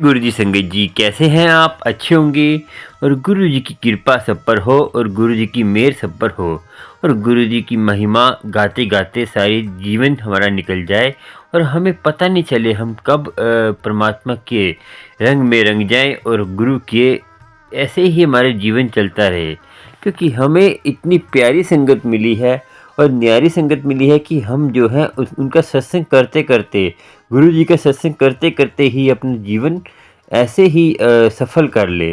गुरुजी संगत जी कैसे हैं आप? अच्छे होंगे। और गुरुजी की कृपा सब पर हो और गुरुजी की मेहर सब पर हो और गुरुजी की महिमा गाते गाते सारी जीवन हमारा निकल जाए और हमें पता नहीं चले हम कब परमात्मा के रंग में रंग जाएं और गुरु के ऐसे ही हमारे जीवन चलता रहे, क्योंकि हमें इतनी प्यारी संगत मिली है और न्यारी संगत मिली है कि हम जो है उनका सत्संग करते करते, गुरु जी का सत्संग करते करते ही अपना जीवन ऐसे ही सफल कर ले।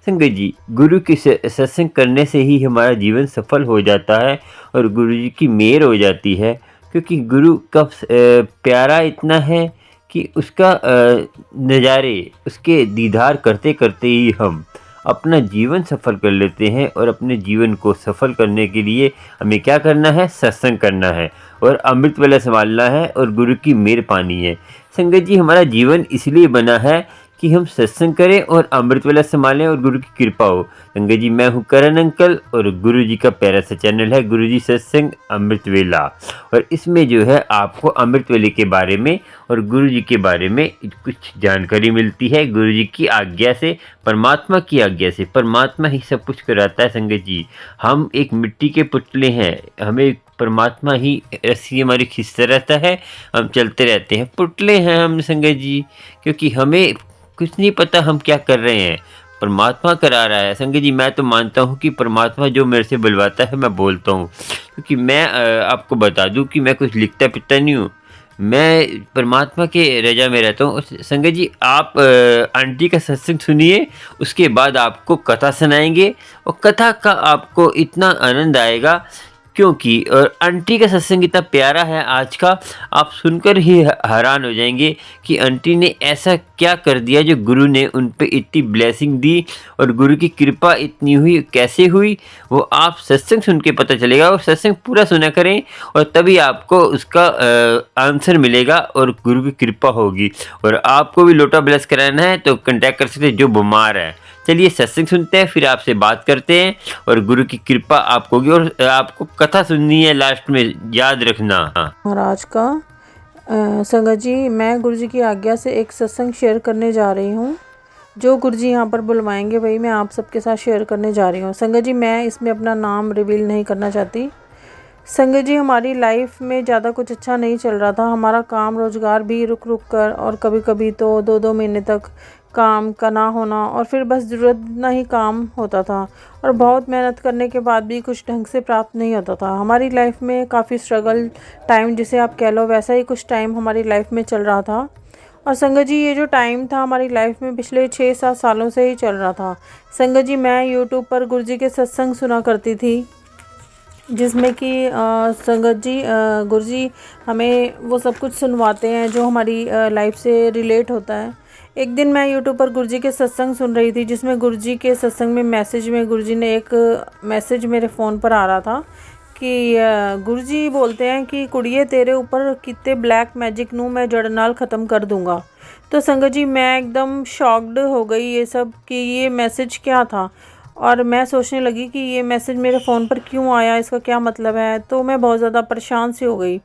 संगत जी, गुरु की सत्संग करने से ही हमारा जीवन सफल हो जाता है और गुरु जी की मेहर हो जाती है, क्योंकि गुरु का प्यारा इतना है कि उसका नज़ारे, उसके दीदार करते करते ही हम अपना जीवन सफल कर लेते हैं। और अपने जीवन को सफल करने के लिए हमें क्या करना है? सत्संग करना है और अमृत वेला संभालना है और गुरु की मेहर पानी है। संगत जी, हमारा जीवन इसलिए बना है कि हम सत्संग करें और अमृत वेला संभालें और गुरु की कृपा हो। संगत जी, मैं हूँ करण अंकल और गुरु जी का प्यारा सा चैनल है गुरु जी सत्संग अमृत वेला। और इसमें जो है आपको अमृत वेले के बारे में और गुरु जी के बारे में कुछ जानकारी मिलती है गुरु जी की आज्ञा से, परमात्मा की आज्ञा से। परमात्मा ही सब कुछ कराता है। संगत जी, हम एक मिट्टी के पुतले हैं, हमें परमात्मा ही रस्सी हमारी खींचता रहता है, हम चलते रहते हैं, पुतले हैं हम संगत जी, क्योंकि हमें कुछ नहीं पता हम क्या कर रहे हैं, परमात्मा करा रहा है। संगत जी, मैं तो मानता हूँ कि परमात्मा जो मेरे से बुलवाता है मैं बोलता हूँ, क्योंकि मैं आपको बता दूँ कि मैं कुछ लिखता पिता नहीं हूँ, मैं परमात्मा के रजा में रहता हूँ। संगत जी, आप आंटी का सत्संग सुनिए, उसके बाद आपको कथा सुनाएंगे और कथा का आपको इतना आनंद आएगा, क्योंकि और आंटी का सत्संग इतना प्यारा है आज का, आप सुनकर ही हैरान हो जाएंगे कि आंटी ने ऐसा क्या कर दिया जो गुरु ने उन पे इतनी ब्लेसिंग दी और गुरु की कृपा इतनी हुई, कैसे हुई वो आप सत्संग सुन के पता चलेगा। और सत्संग पूरा सुना करें और तभी आपको उसका आंसर मिलेगा और गुरु की कृपा होगी। और आपको भी लोटा ब्लेस कराना है तो कांटेक्ट कर सकते हैं जो बीमार है। चलिए सत्संग सुनते हैं, फिर आपसे बात करते हैं और गुरु की कृपा आपको होगी। और आपको कथा सुननी है लास्ट में, याद रखना। महाराज का संगत जी, मैं गुरु जी की आज्ञा से एक सत्संग शेयर करने जा रही हूँ। जो गुरु जी यहाँ पर बुलवाएंगे वही मैं आप सबके साथ शेयर करने जा रही हूँ। संगत जी, मैं इसमें अपना नाम रिवील नहीं करना चाहती। संगत जी, हमारी लाइफ में ज़्यादा कुछ अच्छा नहीं चल रहा था। हमारा काम रोज़गार भी रुक रुक कर और कभी कभी तो 2-2 महीने तक काम का ना होना और फिर बस ज़रूरत ना ही काम होता था और बहुत मेहनत करने के बाद भी कुछ ढंग से प्राप्त नहीं होता था। हमारी लाइफ में काफ़ी स्ट्रगल टाइम जिसे आप कह लो, वैसा ही कुछ टाइम हमारी लाइफ में चल रहा था। और संगत जी, ये जो टाइम था हमारी लाइफ में पिछले 6-7 सालों से ही चल रहा था। संगत जी, मैं यूट्यूब पर गुरु जी के सत्संग सुना करती थी, जिसमें कि संगत जी गुरु जी हमें वो सब कुछ सुनवाते हैं जो हमारी लाइफ से रिलेट होता है। एक दिन मैं यूट्यूब पर गुरु जी के सत्संग सुन रही थी, जिसमें गुरु जी के सत्संग में मैसेज में गुरु जी ने एक मैसेज मेरे फ़ोन पर आ रहा था कि गुरु जी बोलते हैं कि कुड़िए तेरे ऊपर कितने ब्लैक मैजिक नू मैं जड़ नाल ख़त्म कर दूंगा। तो संगत जी, मैं एकदम शॉक्ड हो गई ये सब कि ये मैसेज क्या था। और मैं सोचने लगी कि ये मैसेज मेरे फ़ोन पर क्यों आया, इसका क्या मतलब है। तो मैं बहुत ज़्यादा परेशान सी हो गई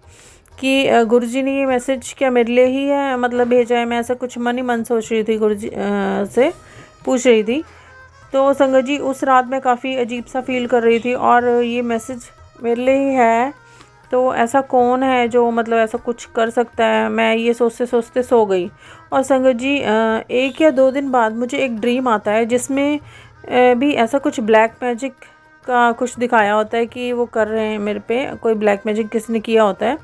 कि गुरुजी ने ये मैसेज क्या मेरे लिए ही है मतलब भेजा है। मैं ऐसा कुछ मन ही मन सोच रही थी, गुरुजी से पूछ रही थी। तो संगत जी, उस रात मैं काफ़ी अजीब सा फील कर रही थी और ये मैसेज मेरे लिए ही है तो ऐसा कौन है जो मतलब ऐसा कुछ कर सकता है। मैं ये सोचते सोचते सो गई। और संगत जी, 1 या 2 दिन बाद मुझे एक ड्रीम आता है जिसमें भी ऐसा कुछ ब्लैक मैजिक का कुछ दिखाया होता है कि वो कर रहे हैं मेरे पे, कोई ब्लैक मैजिक किसने किया होता है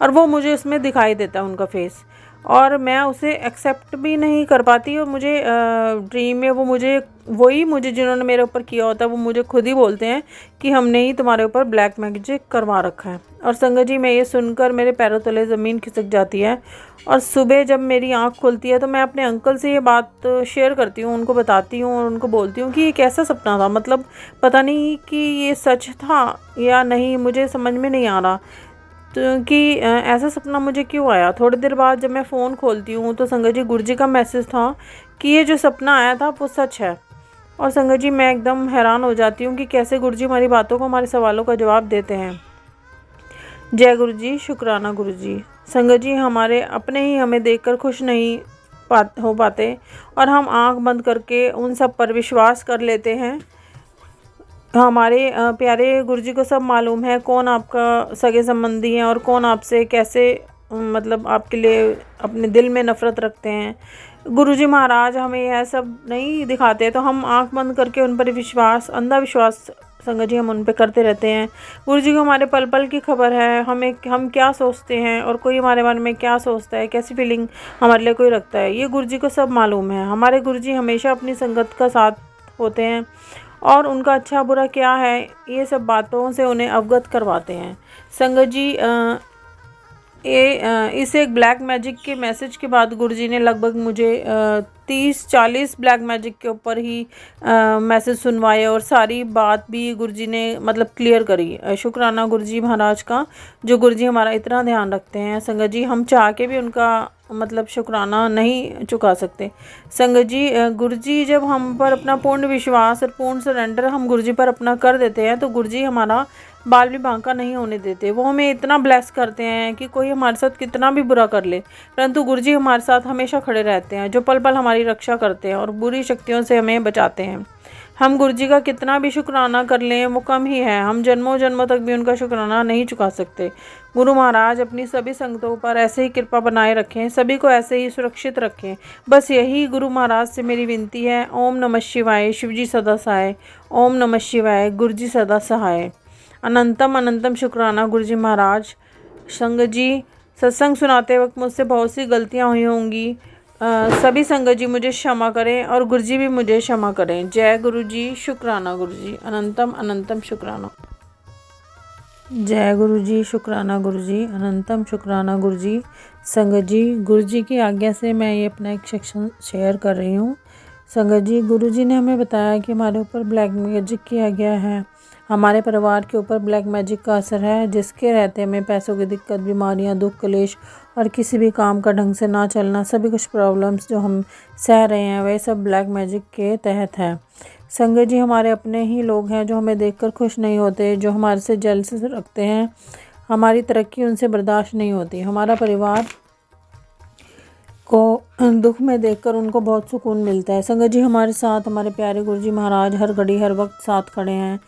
और वो मुझे उसमें दिखाई देता है उनका फेस, और मैं उसे एक्सेप्ट भी नहीं कर पाती। और मुझे ड्रीम में वो मुझे जिन्होंने मेरे ऊपर किया होता है वो मुझे खुद ही बोलते हैं कि हमने ही तुम्हारे ऊपर ब्लैक मैजिक करवा रखा है। और संगत जी, मैं ये सुनकर मेरे पैरों तले ज़मीन खिसक जाती है। और सुबह जब मेरी आँख खुलती है तो मैं अपने अंकल से ये बात शेयर करती हूँ, उनको बताती हूँ और उनको बोलती हूँ कि ये कैसा सपना था, मतलब पता नहीं कि ये सच था या नहीं, मुझे समझ में नहीं आ रहा तो कि ऐसा सपना मुझे क्यों आया। थोड़ी देर बाद जब मैं फ़ोन खोलती हूँ तो संगत जी, गुरु जी का मैसेज था कि ये जो सपना आया था वो सच है। और संगत जी, मैं एकदम हैरान हो जाती हूँ कि कैसे गुरु जी हमारी बातों को, हमारे सवालों का जवाब देते हैं। जय गुरु जी, शुक्राना गुरु जी। संगत जी, हमारे अपने ही हमें देखकर खुश नहीं हो पाते और हम आंख बंद करके उन सब पर विश्वास कर लेते हैं। हमारे प्यारे गुरुजी को सब मालूम है कौन आपका सगे संबंधी है और कौन आपसे कैसे मतलब आपके लिए अपने दिल में नफ़रत रखते हैं। गुरुजी महाराज हमें यह सब नहीं दिखाते, तो हम आंख बंद करके उन पर विश्वास, अंधा विश्वास संगत जी हम उन पे करते रहते हैं। गुरुजी को हमारे पल पल की खबर है, हम क्या सोचते हैं और कोई हमारे बारे में क्या सोचता है, कैसी फीलिंग हमारे लिए कोई रखता है, ये गुरुजी को सब मालूम है। हमारे गुरुजी हमेशा अपनी संगत का साथ होते हैं और उनका अच्छा बुरा क्या है ये सब बातों से उन्हें अवगत करवाते हैं। संगत जी इस एक ब्लैक मैजिक के मैसेज के बाद गुरुजी ने लगभग मुझे 30-40 ब्लैक मैजिक के ऊपर ही मैसेज सुनवाए और सारी बात भी गुरुजी ने मतलब क्लियर करी। शुक्राना गुरुजी महाराज का, जो गुरुजी हमारा इतना ध्यान रखते हैं। संगत जी हम चाह के भी उनका मतलब शुक्राना नहीं चुका सकते। संगत जी गुरुजी जब हम पर अपना पूर्ण विश्वास और पूर्ण सरेंडर हम गुरुजी पर अपना कर देते हैं तो गुरुजी हमारा बाल भी बांका नहीं होने देते। वो हमें इतना ब्लेस करते हैं कि कोई हमारे साथ कितना भी बुरा कर ले, परंतु गुरुजी हमारे साथ हमेशा खड़े रहते हैं, जो पल पल हमारी रक्षा करते हैं और बुरी शक्तियों से हमें बचाते हैं। हम गुरुजी का कितना भी शुक्राना कर लें वो कम ही है, हम जन्मों जन्मों तक भी उनका शुक्राना नहीं चुका सकते। गुरु महाराज अपनी सभी संगतों पर ऐसे ही कृपा बनाए रखें, सभी को ऐसे ही सुरक्षित रखें, बस यही गुरु महाराज से मेरी विनती है। ओम नमः शिवाय, शिवजी सदा सहाय। ओम नमः शिवाय, गुरुजी सदा सहाय। अनंतम अनंतम शुक्राना गुरुजी महाराज। संगत जी सत्संग सुनाते वक्त मुझसे बहुत सी गलतियाँ हुई होंगी, सभी संगत जी मुझे क्षमा करें और गुरुजी भी मुझे क्षमा करें। जय गुरुजी, शुक्राना गुरुजी, अनंतम अनंतम शुक्राना। जय गुरुजी, शुक्राना गुरुजी, अनंतम शुक्राना गुरुजी। संगत जी गुरुजी की आज्ञा से मैं ये अपना एक सेक्शन शेयर कर रही हूँ। संगत जी गुरुजी ने हमें बताया कि हमारे ऊपर ब्लैक मैजिक किया गया है, हमारे परिवार के ऊपर ब्लैक मैजिक का असर है, जिसके रहते हमें पैसों की दिक्कत, बीमारियां, दुख, कलेश और किसी भी काम का ढंग से ना चलना, सभी कुछ प्रॉब्लम्स जो हम सह रहे हैं वह सब ब्लैक मैजिक के तहत है। संगत जी हमारे अपने ही लोग हैं जो हमें देखकर खुश नहीं होते, जो हमारे से जेलसी रखते हैं, हमारी तरक्की उनसे बर्दाश्त नहीं होती। हमारा परिवार को दुख में देखकर उनको बहुत सुकून मिलता है। संगत जी हमारे साथ हमारे प्यारे गुरुजी महाराज हर घड़ी हर वक्त साथ खड़े हैं।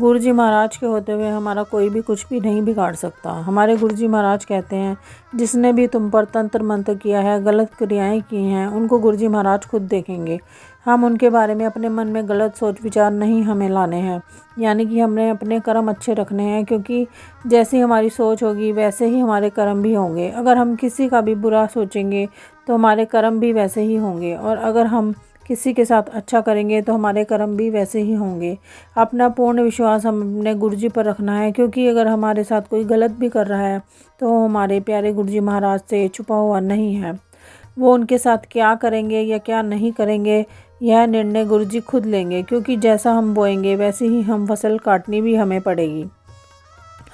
गुरुजी महाराज के होते हुए हमारा कोई भी कुछ भी नहीं बिगाड़ सकता। हमारे गुरुजी महाराज कहते हैं जिसने भी तुम पर तंत्र मंत्र किया है, गलत क्रियाएं की हैं, उनको गुरुजी महाराज खुद देखेंगे। हम उनके बारे में अपने मन में गलत सोच विचार नहीं हमें लाने हैं, यानी कि हमने अपने कर्म अच्छे रखने हैं, क्योंकि जैसी हमारी सोच होगी वैसे ही हमारे कर्म भी होंगे। अगर हम किसी का भी बुरा सोचेंगे तो हमारे कर्म भी वैसे ही होंगे, और अगर हम किसी के साथ अच्छा करेंगे तो हमारे कर्म भी वैसे ही होंगे। अपना पूर्ण विश्वास हमने गुरुजी पर रखना है, क्योंकि अगर हमारे साथ कोई गलत भी कर रहा है तो हमारे प्यारे गुरुजी महाराज से छुपा हुआ नहीं है। वो उनके साथ क्या करेंगे या क्या नहीं करेंगे यह निर्णय गुरुजी खुद लेंगे, क्योंकि जैसा हम बोएंगे वैसे ही हम फसल काटनी भी हमें पड़ेगी।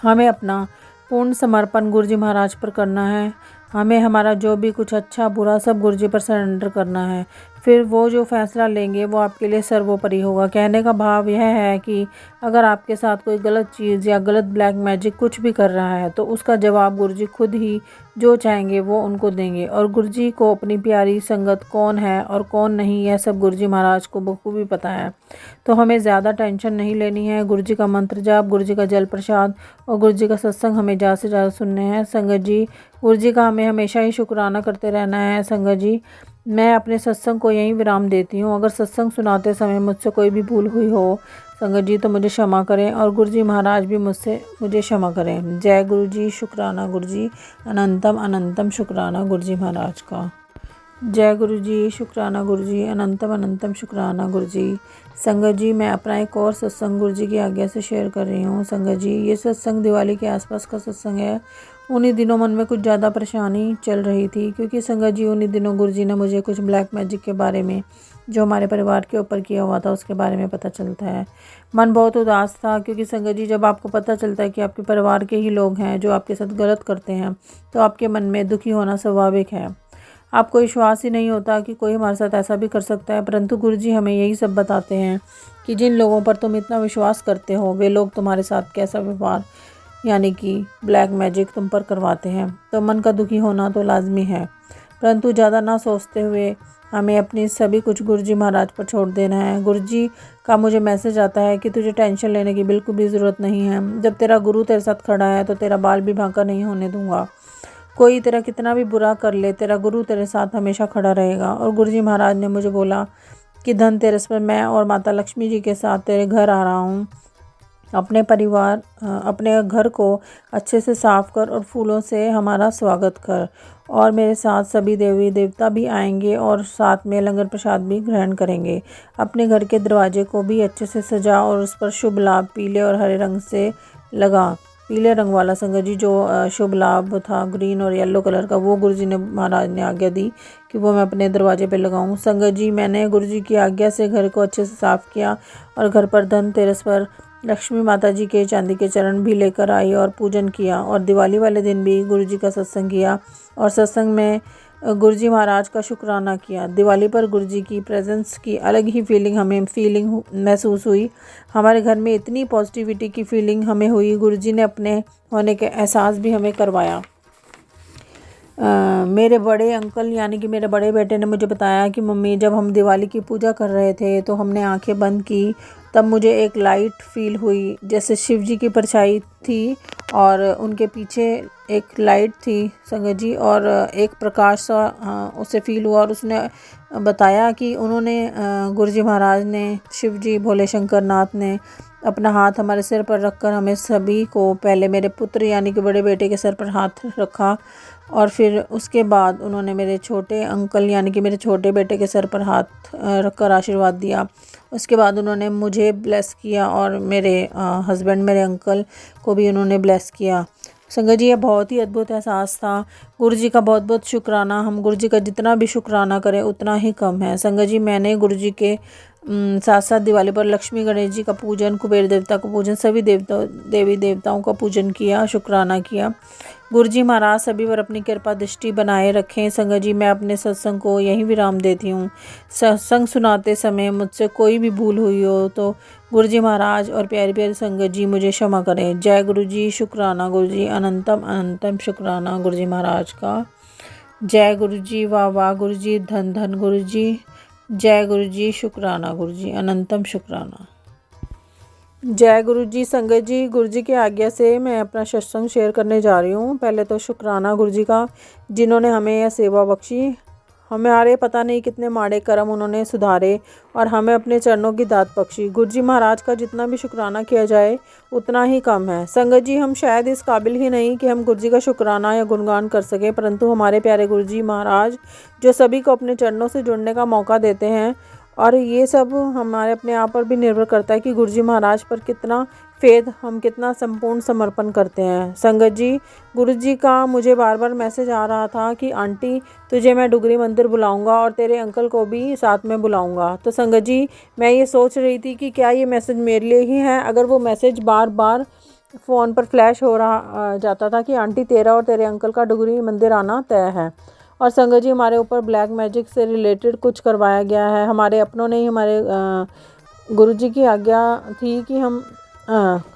हमें अपना पूर्ण समर्पण गुरुजी महाराज पर करना है। हमें हमारा जो भी कुछ अच्छा बुरा सब गुरुजी पर सरेंडर करना है, फिर वो जो फैसला लेंगे वो आपके लिए सर्वोपरि होगा। कहने का भाव यह है कि अगर आपके साथ कोई गलत चीज़ या गलत ब्लैक मैजिक कुछ भी कर रहा है तो उसका जवाब गुरुजी खुद ही जो चाहेंगे वो उनको देंगे। और गुरुजी को अपनी प्यारी संगत कौन है और कौन नहीं यह सब गुरुजी महाराज को बखूबी पता है, तो हमें ज़्यादा टेंशन नहीं लेनी है। गुरुजी का मंत्र जाप, गुरुजी का जल प्रसाद और गुरुजी का सत्संग हमें ज़्यादा से ज़्यादा सुनने हैं। संगत जी गुरुजी का हमें हमेशा ही शुक्राना करते रहना है। संगत जी मैं अपने सत्संग को यहीं विराम देती हूँ। अगर सत्संग सुनाते समय मुझसे कोई भी भूल हुई हो संगत जी तो मुझे क्षमा करें, और गुरुजी महाराज भी मुझे क्षमा करें। जय गुरुजी, शुक्राना गुरुजी, अनंतम अनंतम शुक्राना गुरुजी महाराज का। जय गुरुजी, शुक्राना गुरुजी, अनंतम अनंतम शुक्राना गुरुजी। संगत जी मैं अपना एक और सत्संग गुरुजी की आज्ञा से शेयर कर रही हूँ। संगत जी ये सत्संग दिवाली के आसपास का सत्संग है। उन्हीं दिनों मन में कुछ ज़्यादा परेशानी चल रही थी, क्योंकि संगत जी उन्हीं दिनों गुरुजी ने मुझे कुछ ब्लैक मैजिक के बारे में जो हमारे परिवार के ऊपर किया हुआ था उसके बारे में पता चलता है। मन बहुत उदास था, क्योंकि संगत जी जब आपको पता चलता है कि आपके परिवार के ही लोग हैं जो आपके साथ गलत करते हैं तो आपके मन में दुखी होना स्वाभाविक है। आपको विश्वास ही नहीं होता कि कोई हमारे साथ ऐसा भी कर सकता है, परंतु गुरुजी हमें यही सब बताते हैं कि जिन लोगों पर तुम इतना विश्वास करते हो वे लोग तुम्हारे साथ कैसा व्यवहार यानी कि ब्लैक मैजिक तुम पर करवाते हैं, तो मन का दुखी होना तो लाजमी है। परंतु ज़्यादा ना सोचते हुए हमें अपनी सभी कुछ गुरुजी महाराज पर छोड़ देना है। गुरुजी का मुझे मैसेज आता है कि तुझे टेंशन लेने की बिल्कुल भी ज़रूरत नहीं है। जब तेरा गुरु तेरे साथ खड़ा है तो तेरा बाल भी बांका नहीं होने दूंगा। कोई तेरा कितना भी बुरा कर ले, तेरा गुरु तेरे साथ हमेशा खड़ा रहेगा। और गुरुजी महाराज ने मुझे बोला कि धनतेरस पर मैं और माता लक्ष्मी जी के साथ तेरे घर आ रहा हूँ। अपने घर को अच्छे से साफ कर और फूलों से हमारा स्वागत कर। और मेरे साथ सभी देवी देवता भी आएंगे और साथ में लंगर प्रसाद भी ग्रहण करेंगे। अपने घर के दरवाजे को भी अच्छे से सजा और उस पर शुभ लाभ पीले और हरे रंग से लगा। पीले रंग वाला संगत जी जो शुभ लाभ था ग्रीन और येलो कलर का, वो गुरुजी ने महाराज ने आज्ञा दी कि वो मैं अपने दरवाजे पे लगाऊं। संगत जी, मैंने गुरुजी की आज्ञा से घर को अच्छे से साफ़ किया और घर पर धनतेरस पर लक्ष्मी माता जी के चांदी के चरण भी लेकर आई और पूजन किया। और दिवाली वाले दिन भी गुरुजी का सत्संग किया और सत्संग में गुरुजी महाराज का शुक्राना किया। दिवाली पर गुरुजी की प्रेजेंस की अलग ही फीलिंग महसूस हुई। हमारे घर में इतनी पॉजिटिविटी की फीलिंग हमें हुई। गुरुजी ने अपने होने के एहसास भी हमें करवाया। मेरे बड़े अंकल यानी कि मेरे बड़े बेटे ने मुझे बताया कि मम्मी, जब हम दिवाली की पूजा कर रहे थे तो हमने आंखें बंद की, तब मुझे एक लाइट फील हुई जैसे शिव जी की परछाई थी और उनके पीछे एक लाइट थी संगत जी, और एक प्रकाश सा उसे फील हुआ। और उसने बताया कि गुरुजी महाराज ने, शिव जी, भोले शंकर नाथ ने अपना हाथ हमारे सिर पर रखकर हमें सभी को, पहले मेरे पुत्र यानी कि बड़े बेटे के सर पर हाथ रखा और फिर उसके बाद उन्होंने मेरे छोटे अंकल यानी कि मेरे छोटे बेटे के सर पर हाथ रखकर आशीर्वाद दिया। उसके बाद उन्होंने मुझे ब्लेस किया और मेरे हस्बैंड, मेरे अंकल को भी उन्होंने ब्लेस किया। संगत जी, ये बहुत ही अद्भुत एहसास था। गुरुजी का बहुत बहुत शुक्राना। हम गुरुजी का जितना भी शुक्राना करें उतना ही कम है। संगत जी, मैंने गुरुजी के साथ साथ दिवाली पर लक्ष्मी गणेश जी का पूजन, कुबेर देवता का पूजन, सभी देवी देवताओं का पूजन किया, शुक्राना किया। गुरुजी महाराज सभी पर अपनी कृपा दृष्टि बनाए रखें। संगत जी, मैं अपने सत्संग को यहीं विराम देती हूँ। सत्संग सुनाते समय मुझसे कोई भी भूल हुई हो तो गुरुजी महाराज और प्यारी प्यारी संगत जी मुझे क्षमा करें। जय गुरुजी, शुक्राना गुरुजी, अनंतम अनंतम शुक्राना गुरुजी महाराज का। जय गुरुजी, वाह वाह गुरुजी, धन धन गुरुजी। जय गुरुजी, शुक्राना गुरुजी, अनंतम शुक्राना। जय गुरुजी। संगत जी, गुरुजी की आज्ञा से मैं अपना सत्संग शेयर करने जा रही हूँ। पहले तो शुक्राना गुरुजी का, जिन्होंने हमें यह सेवा बख्शी। हमारे पता नहीं कितने माड़े कर्म उन्होंने सुधारे और हमें अपने चरणों की दात बख्शी। गुरुजी महाराज का जितना भी शुक्राना किया जाए उतना ही कम है। संगत जी, हम शायद इस काबिल ही नहीं कि हम गुरुजी का शुक्राना या गुणगान कर सकें, परंतु हमारे प्यारे गुरुजी महाराज जो सभी को अपने चरणों से जुड़ने का मौका देते हैं, और ये सब हमारे अपने आप पर भी निर्भर करता है कि गुरुजी महाराज पर कितना फेथ, हम कितना संपूर्ण समर्पण करते हैं। संगत जी, गुरुजी का मुझे बार बार मैसेज आ रहा था कि आंटी, तुझे मैं डुगरी मंदिर बुलाऊंगा और तेरे अंकल को भी साथ में बुलाऊंगा। तो संगत जी, मैं ये सोच रही थी कि क्या ये मैसेज मेरे लिए ही है। अगर वो मैसेज बार बार फ़ोन पर फ्लैश हो रहा जाता था कि आंटी, तेरा और तेरे अंकल का डुगरी मंदिर आना तय है। और संगत जी, हमारे ऊपर ब्लैक मैजिक से रिलेटेड कुछ करवाया गया है। हमारे अपनों ने ही गुरुजी की आज्ञा थी कि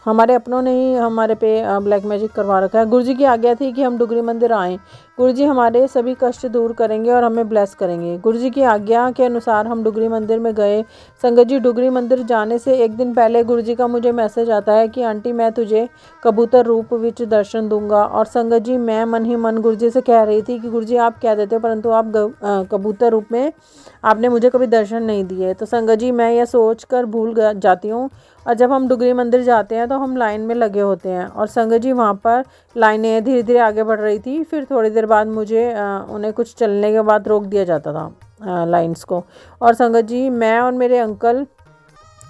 हमारे अपनों ने ही हमारे पे ब्लैक मैजिक करवा रखा है। गुरुजी की आज्ञा थी कि हम डुगरी मंदिर आएँ। गुरुजी हमारे सभी कष्ट दूर करेंगे और हमें ब्लेस करेंगे। गुरुजी की आज्ञा के अनुसार हम डुगरी मंदिर में गए। संगत जी, डुगरी मंदिर जाने से एक दिन पहले गुरुजी का मुझे मैसेज आता है कि आंटी, मैं तुझे कबूतर रूप विच दर्शन दूंगा। और संगत जी, मैं मन ही मन गुरुजी से कह रही थी कि गुरुजी आप कह देते हो, परंतु आप कबूतर रूप में आपने मुझे कभी दर्शन नहीं दिए। तो संगत जी, मैं यह सोच कर भूल जाती हूँ। और जब हम डुगरी मंदिर जाते हैं तो हम लाइन में लगे होते हैं। और संगत जी, वहाँ पर लाइनें धीरे धीरे आगे बढ़ रही थी। फिर थोड़ी देर बाद मुझे उन्हें कुछ चलने के बाद रोक दिया जाता था लाइंस को। और संगत जी, मैं और मेरे अंकल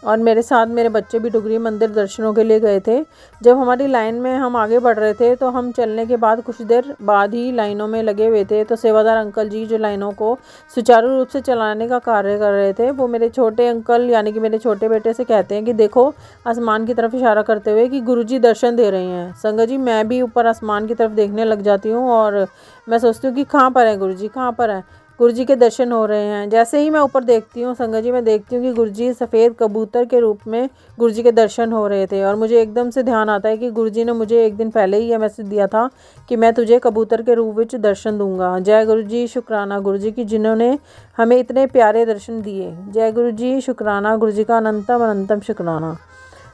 और मेरे साथ मेरे बच्चे भी डुगरी मंदिर दर्शनों के लिए गए थे। जब हमारी लाइन में हम आगे बढ़ रहे थे तो हम चलने के बाद कुछ देर बाद ही लाइनों में लगे हुए थे। तो सेवादार अंकल जी जो लाइनों को सुचारू रूप से चलाने का कार्य कर रहे थे, वो मेरे छोटे अंकल यानी कि मेरे छोटे बेटे से कहते हैं कि देखो आसमान की तरफ इशारा करते हुए कि गुरुजी दर्शन दे रहे हैं। संगत जी, मैं भी ऊपर आसमान की तरफ देखने लग जाती हूँ और मैं सोचती हूँ कि कहाँ पर है गुरुजी, कहाँ पर है गुरु जी के दर्शन हो रहे हैं। जैसे ही मैं ऊपर देखती हूँ संगत जी, मैं देखती हूँ कि गुरु जी सफ़ेद कबूतर के रूप में गुरु जी के दर्शन हो रहे थे। और मुझे एकदम से ध्यान आता है कि गुरु जी ने मुझे एक दिन पहले ही यह मैसेज दिया था कि मैं तुझे कबूतर के रूप में दर्शन दूंगा। जय गुरु जी, शुक्राना गुरु जी की जिन्होंने हमें इतने प्यारे दर्शन दिए। जय गुरु जी, शुक्राना गुरु जी का अनंतम अनंतम शुक्राना।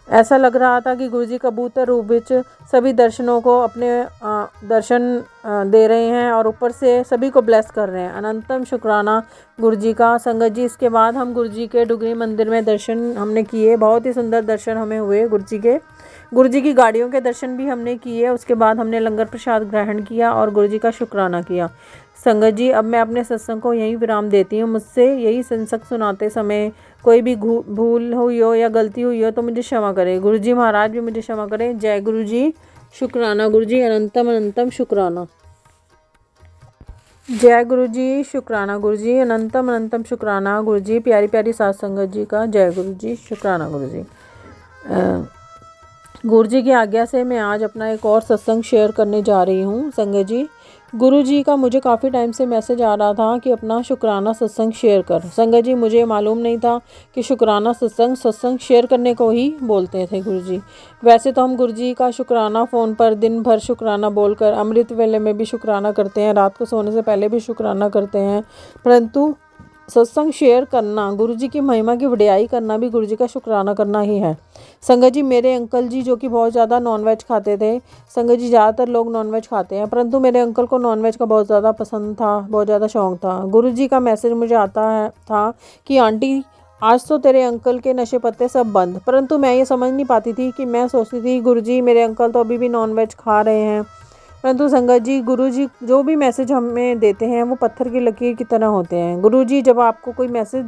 ऐसा लग रहा था कि गुरु जी कबूतर रूप ਵਿੱਚ सभी दर्शनों को अपने दर्शन दे रहे हैं और ऊपर से सभी को ब्लेस कर रहे हैं। अनंतम शुक्राना गुरु जी का। संगत जी, इसके बाद हम गुरु जी के डुगरी मंदिर में दर्शन हमने किए। बहुत ही सुंदर दर्शन हमें हुए गुरु जी के। गुरु जी की गाड़ियों के दर्शन भी हमने किए। उसके बाद हमने लंगर प्रसाद ग्रहण किया और गुरु जी का शुक्राना किया। संगत जी, अब मैं अपने सत्संग को यहीं विराम देती हूँ। मुझसे यही सत्संग सुनाते समय कोई भी भूल हुई हो या गलती हुई हो तो मुझे क्षमा करें। गुरु जी महाराज भी मुझे क्षमा करें। जय गुरु जी, शुक्राना गुरु जी, अनंतम अनंतम शुक्राना। जय गुरु जी, शुक्राना गुरु जी, अनंतम अनंतम शुक्राना गुरु जी। प्यारी प्यारी सात संगत जी का जय गुरु जी, शुक्राना गुरु जी। गुरु जी की आज्ञा से मैं आज अपना एक और सत्संग शेयर करने जा रही हूँ। संगत जी, गुरु जी का मुझे काफ़ी टाइम से मैसेज आ रहा था कि अपना शुक्राना सत्संग शेयर कर। संगत जी, मुझे मालूम नहीं था कि शुक्राना सत्संग शेयर करने को ही बोलते थे गुरु जी। वैसे तो हम गुरु जी का शुक्राना फ़ोन पर दिन भर शुक्राना बोलकर अमृत वेले में भी शुक्राना करते हैं, रात को सोने से पहले भी शुक्राना करते हैं, परंतु सत्संग शेयर करना, गुरु जी की महिमा की वडियाई करना भी गुरु जी का शुक्राना करना ही है। संगत जी, मेरे अंकल जी जो कि बहुत ज़्यादा नॉनवेज खाते थे। संगत जी, ज़्यादातर लोग नॉनवेज खाते हैं, परंतु मेरे अंकल को नॉनवेज का बहुत ज़्यादा पसंद था, बहुत ज़्यादा शौक़ था। गुरु जी का मैसेज मुझे आता है था कि आंटी आज तो तेरे अंकल के नशे पत्ते सब बंद। परंतु मैं ये समझ नहीं पाती थी कि मैं सोचती थी गुरु जी मेरे अंकल तो अभी भी नॉनवेज खा रहे हैं। परंतु संगत जी, गुरु जी जो भी मैसेज हमें देते हैं वो पत्थर की लकीर की तरह होते हैं। गुरु जी जब आपको कोई मैसेज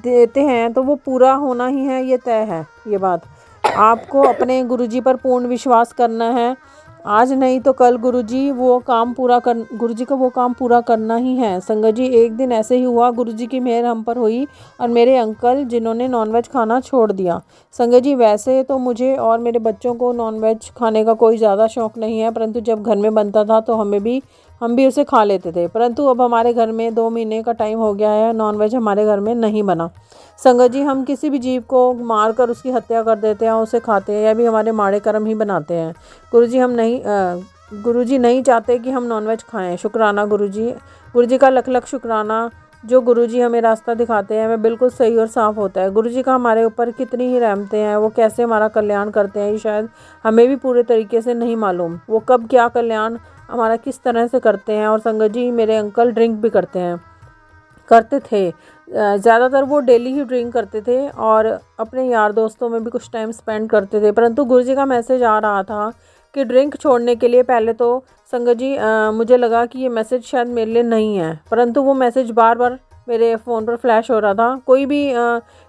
देते हैं तो वो पूरा होना ही है, ये तय है। ये बात आपको अपने गुरु जी पर पूर्ण विश्वास करना है। आज नहीं तो कल गुरु जी का वो काम पूरा करना ही है। संगत जी, एक दिन ऐसे ही हुआ, गुरु जी की मेहर हम पर हुई और मेरे अंकल जिन्होंने नॉनवेज खाना छोड़ दिया। संगत जी, वैसे तो मुझे और मेरे बच्चों को नॉनवेज खाने का कोई ज़्यादा शौक़ नहीं है, परंतु जब घर में बनता था तो हम भी उसे खा लेते थे। परंतु अब हमारे घर में 2 महीने का टाइम हो गया है, नॉनवेज हमारे घर में नहीं बना। संगत जी, हम किसी भी जीव को मार कर उसकी हत्या कर देते हैं, उसे खाते हैं, या भी हमारे माड़े कर्म ही बनाते हैं। गुरु जी नहीं चाहते कि हम नॉनवेज खाएं। शुक्राना गुरु जी का लख लख शुक्राना। जो गुरु जी हमें रास्ता दिखाते हैं वह बिल्कुल सही और साफ़ होता है। गुरु जी का हमारे ऊपर कितनी ही रहमतें हैं, वो कैसे हमारा कल्याण करते हैं ये शायद हमें भी पूरे तरीके से नहीं मालूम। वो कब क्या कल्याण हमारा किस तरह से करते हैं। और संगत जी, मेरे अंकल ड्रिंक भी करते थे। ज़्यादातर वो डेली ही ड्रिंक करते थे और अपने यार दोस्तों में भी कुछ टाइम स्पेंड करते थे। परंतु गुरु जी का मैसेज आ रहा था कि ड्रिंक छोड़ने के लिए पहले तो संगत जी मुझे लगा कि ये मैसेज शायद मेरे लिए नहीं है, परंतु वो मैसेज बार बार मेरे फ़ोन पर फ्लैश हो रहा था। कोई भी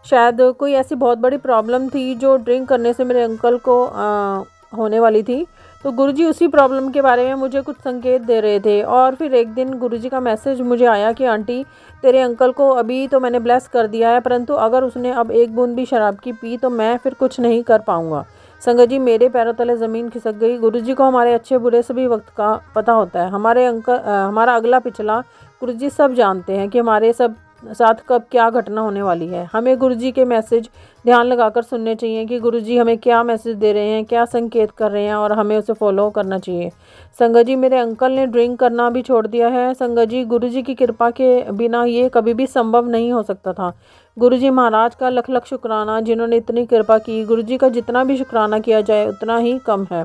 शायद कोई ऐसी बहुत बड़ी प्रॉब्लम थी जो ड्रिंक करने से मेरे अंकल को होने वाली थी। तो गुरुजी उसी प्रॉब्लम के बारे में मुझे कुछ संकेत दे रहे थे। और फिर एक दिन गुरुजी का मैसेज मुझे आया कि आंटी तेरे अंकल को अभी तो मैंने ब्लेस कर दिया है, परंतु अगर उसने अब एक बूंद भी शराब की पी तो मैं फिर कुछ नहीं कर पाऊँगा। संगत जी, मेरे पैरों तले ज़मीन खिसक गई। गुरुजी को हमारे अच्छे बुरे सभी वक्त का पता होता है। हमारा अगला पिछला गुरुजी सब जानते हैं कि हमारे सब साथ कब क्या घटना होने वाली है। हमें गुरुजी के मैसेज ध्यान लगाकर सुनने चाहिए कि गुरुजी हमें क्या मैसेज दे रहे हैं, क्या संकेत कर रहे हैं, और हमें उसे फॉलो करना चाहिए। संगत जी, मेरे अंकल ने ड्रिंक करना भी छोड़ दिया है। संगत जी, गुरुजी की कृपा के बिना ये कभी भी संभव नहीं हो सकता था। गुरुजी महाराज का लख लख शुक्राना, जिन्होंने इतनी कृपा की। गुरुजी का जितना भी शुक्राना किया जाए उतना ही कम है।